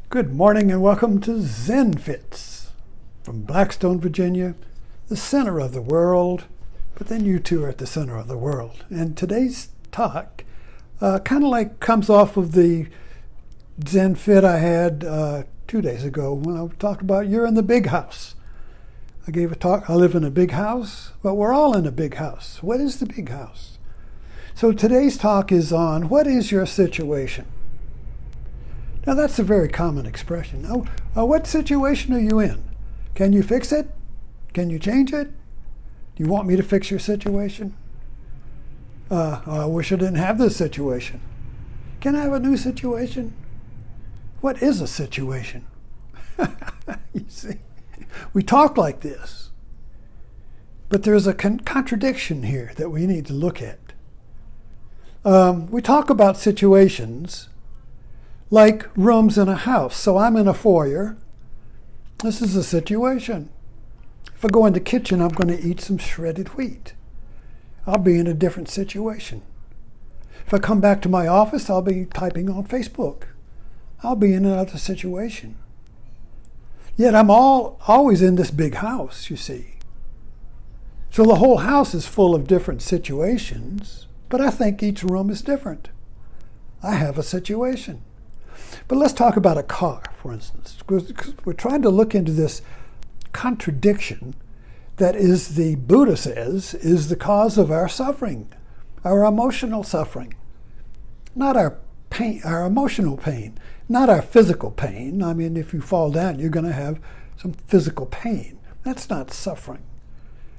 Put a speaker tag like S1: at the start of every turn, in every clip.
S1: Good morning and welcome to Zen Fits from Blackstone, Virginia, the center of the world, but then you two are at the center of the world. And today's talk kind of like comes off of the Zen Fit I had 2 days ago when I talked about you're in the big house. I gave a talk, I live in a big house, but we're all in a big house. What is the big house? So today's talk is on what is your situation? Now that's a very common expression. What situation are you in? Can you fix it? Can you change it? Do you want me to fix your situation? I wish I didn't have this situation. Can I have a new situation? What is a situation? You see, we talk like this, but there's a contradiction here that we need to look at. We talk about situations like rooms in a house. So I'm in a foyer. This is a situation. If I go in the kitchen, I'm going to eat some shredded wheat. I'll be in a different situation. If I come back to my office, I'll be typing on Facebook. I'll be in another situation. Yet I'm always in this big house, you see. So the whole house is full of different situations, but I think each room is different. I have a situation. But let's talk about a car, for instance, because we're trying to look into this contradiction that is, the Buddha says, is the cause of our suffering, our emotional suffering. Not our pain, our emotional pain, not our physical pain. I mean, if you fall down, you're going to have some physical pain. That's not suffering.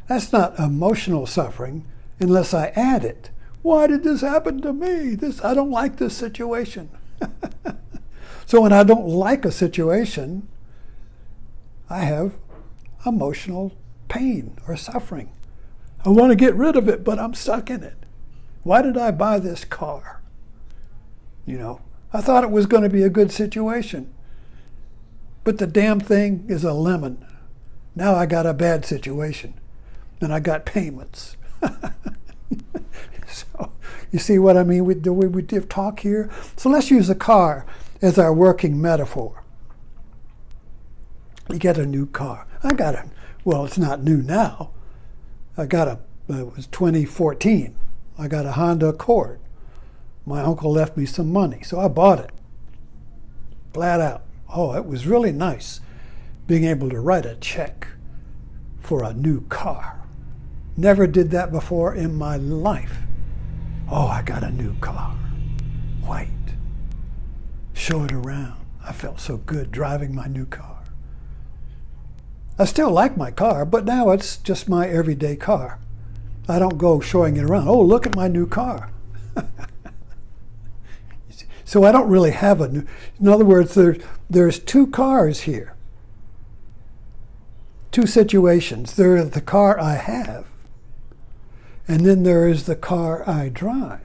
S1: That's not emotional suffering unless I add it. Why did this happen to me? I don't like this situation. So when I don't like a situation, I have emotional pain or suffering. I want to get rid of it, but I'm stuck in it. Why did I buy this car? You know, I thought it was going to be a good situation, but the damn thing is a lemon. Now I got a bad situation, and I got payments. So you see what I mean with the way we talk here? So let's use a car as our working metaphor. You get a new car. Well, it's not new now. It was 2014. I got a Honda Accord. My uncle left me some money, so I bought it. Flat out. Oh, it was really nice being able to write a check for a new car. Never did that before in my life. Oh, I got a new car. White. Show it around. I felt so good driving my new car. I still like my car, but now it's just my everyday car. I don't go showing it around. Oh, look at my new car. So I don't really have a new... In other words, there's two cars here. Two situations. There is the car I have, and then there is the car I drive.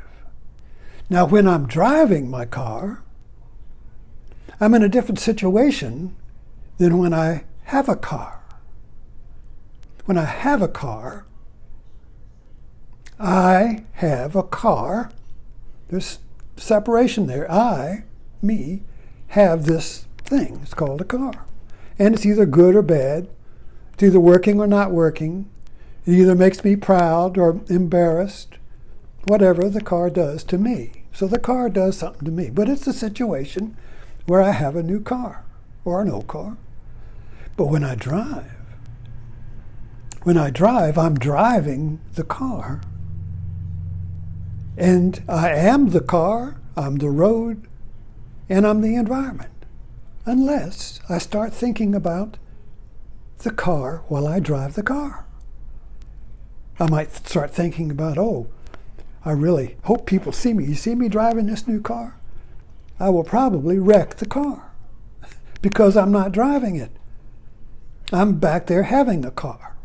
S1: Now, when I'm driving my car, I'm in a different situation than when I have a car. When I have a car, there's separation there. Me, have this thing. It's called a car. And it's either good or bad. It's either working or not working. It either makes me proud or embarrassed. Whatever the car does to me. So the car does something to me. But it's a situation where I have a new car or an old car. But when I drive, I'm driving the car. And I am the car, I'm the road, and I'm the environment. Unless I start thinking about the car while I drive the car. I might start thinking about, I really hope people see me. You see me driving this new car? I will probably wreck the car because I'm not driving it. I'm back there having the car.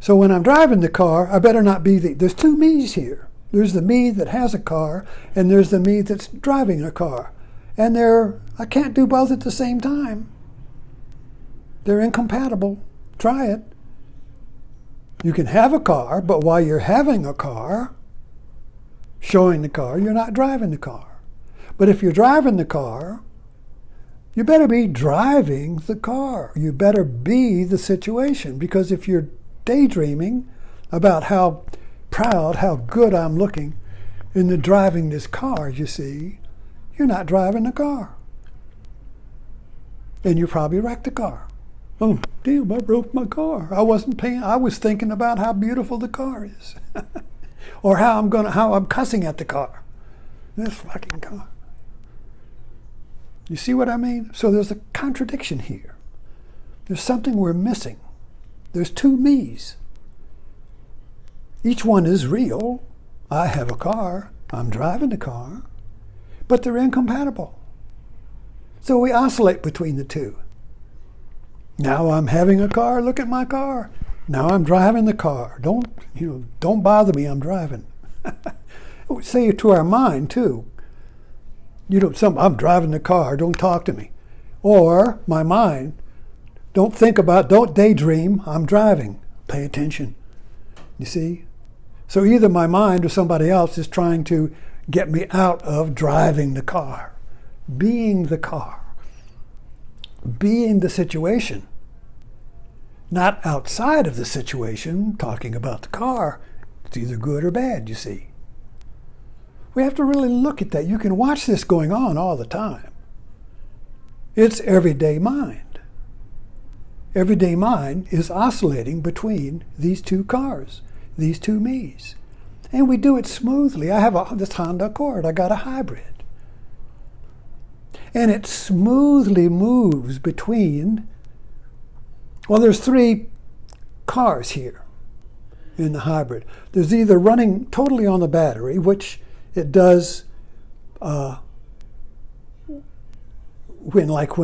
S1: So when I'm driving the car, I better not be there's two me's here. There's the me that has a car, and there's the me that's driving a car. And I can't do both at the same time. They're incompatible. Try it. You can have a car, but while you're having a car, showing the car, you're not driving the car. But if you're driving the car, You better be driving the car. You better be the situation. Because if you're daydreaming about how proud, how good I'm looking in the driving this car, you see, you're not driving the car. And you probably wrecked the car. Oh, damn, I broke my car. I was thinking about how beautiful the car is. Or how I'm cussing at the car. This fucking car. You see what I mean? So there's a contradiction here. There's something we're missing. There's two me's. Each one is real. I have a car. I'm driving the car. But they're incompatible. So we oscillate between the two. Now I'm having a car. Look at my car. Now I'm driving the car. Don't bother me. I'm driving. We say it to our mind too. I'm driving the car. Don't talk to me. Or my mind, don't daydream. I'm driving. Pay attention. You see? So either my mind or somebody else is trying to get me out of driving the car, being the car, being the situation. Not outside of the situation, talking about the car. It's either good or bad, you see. We have to really look at that. You can watch this going on all the time. It's everyday mind. Everyday mind is oscillating between these two cars, these two me's. And we do it smoothly. I have this Honda Accord. I got a hybrid. And it smoothly moves between, there's three cars here in the hybrid. There's either running totally on the battery, which it does when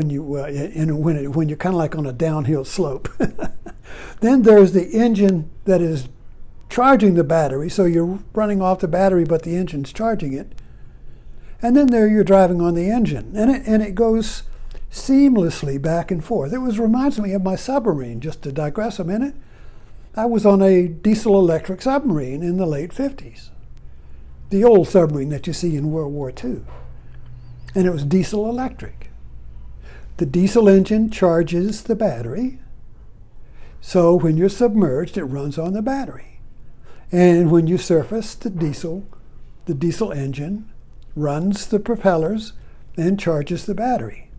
S1: you're kind of like on a downhill slope. Then there's the engine that is charging the battery, so you're running off the battery, but the engine's charging it. And then there you're driving on the engine, and it goes seamlessly back and forth. It reminds me of my submarine, just to digress a minute. I was on a diesel-electric submarine in the late 50s. The old submarine that you see in World War II. And it was diesel-electric. The diesel engine charges the battery, so when you're submerged, it runs on the battery. And when you surface, the diesel engine runs the propellers and charges the battery.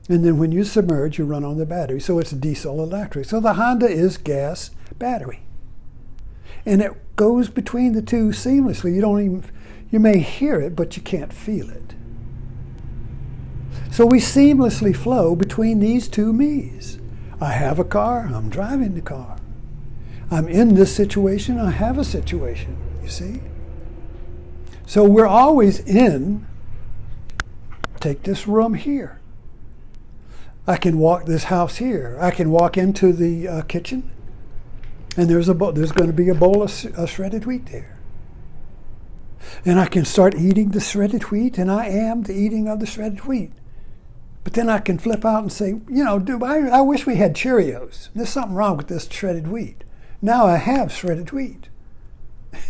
S1: And then when you submerge, you run on the battery. So it's diesel electric. So the Honda is gas battery. And it goes between the two seamlessly. You may hear it, but you can't feel it. So we seamlessly flow between these two me's. I have a car, I'm driving the car. I'm in this situation, I have a situation, you see? So we're always take this room here. I can walk this house here. I can walk into the kitchen, and there's going to be a bowl of shredded wheat there. And I can start eating the shredded wheat, and I am the eating of the shredded wheat. But then I can flip out and say, I wish we had Cheerios. There's something wrong with this shredded wheat. Now I have shredded wheat.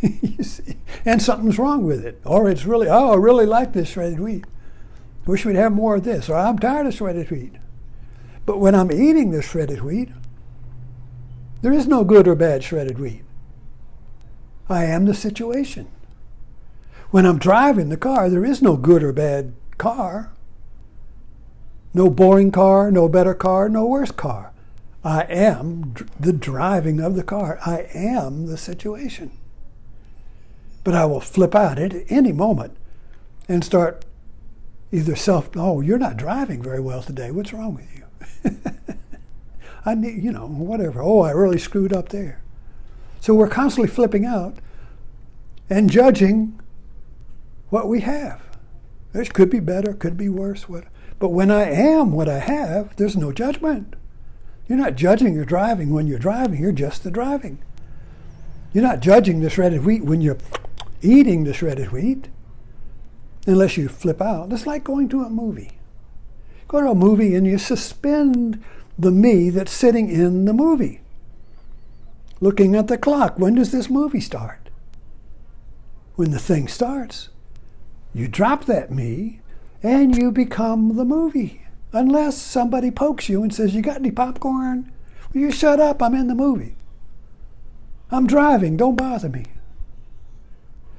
S1: You see? And something's wrong with it. Or it's really, I really like this shredded wheat. Wish we'd have more of this. Or I'm tired of shredded wheat. But when I'm eating this shredded wheat, there is no good or bad shredded wheat. I am the situation. When I'm driving the car, there is no good or bad car. No boring car, no better car, no worse car. I am the driving of the car. I am the situation. But I will flip out at any moment and start either you're not driving very well today. What's wrong with you? I need, whatever. I really screwed up there. So we're constantly flipping out and judging what we have. It could be better, could be worse. But when I am what I have, there's no judgment. You're not judging your driving when you're driving. You're just the driving. You're not judging the shredded wheat when you're eating the shredded wheat, unless you flip out. It's like going to a movie. Go to a movie and you suspend the me that's sitting in the movie, looking at the clock. When does this movie start? When the thing starts, you drop that me and you become the movie. Unless somebody pokes you and says, "You got any popcorn?" Well, you shut up, I'm in the movie. I'm driving, don't bother me.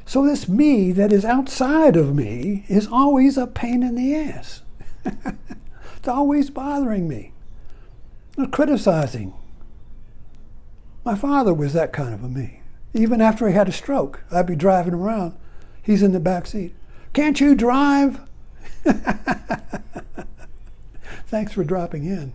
S1: So this me that is outside of me is always a pain in the ass. It's always bothering me. Criticizing. My father was that kind of a me. Even after he had a stroke, I'd be driving around. He's in the back seat. "Can't you drive?" Thanks for dropping in.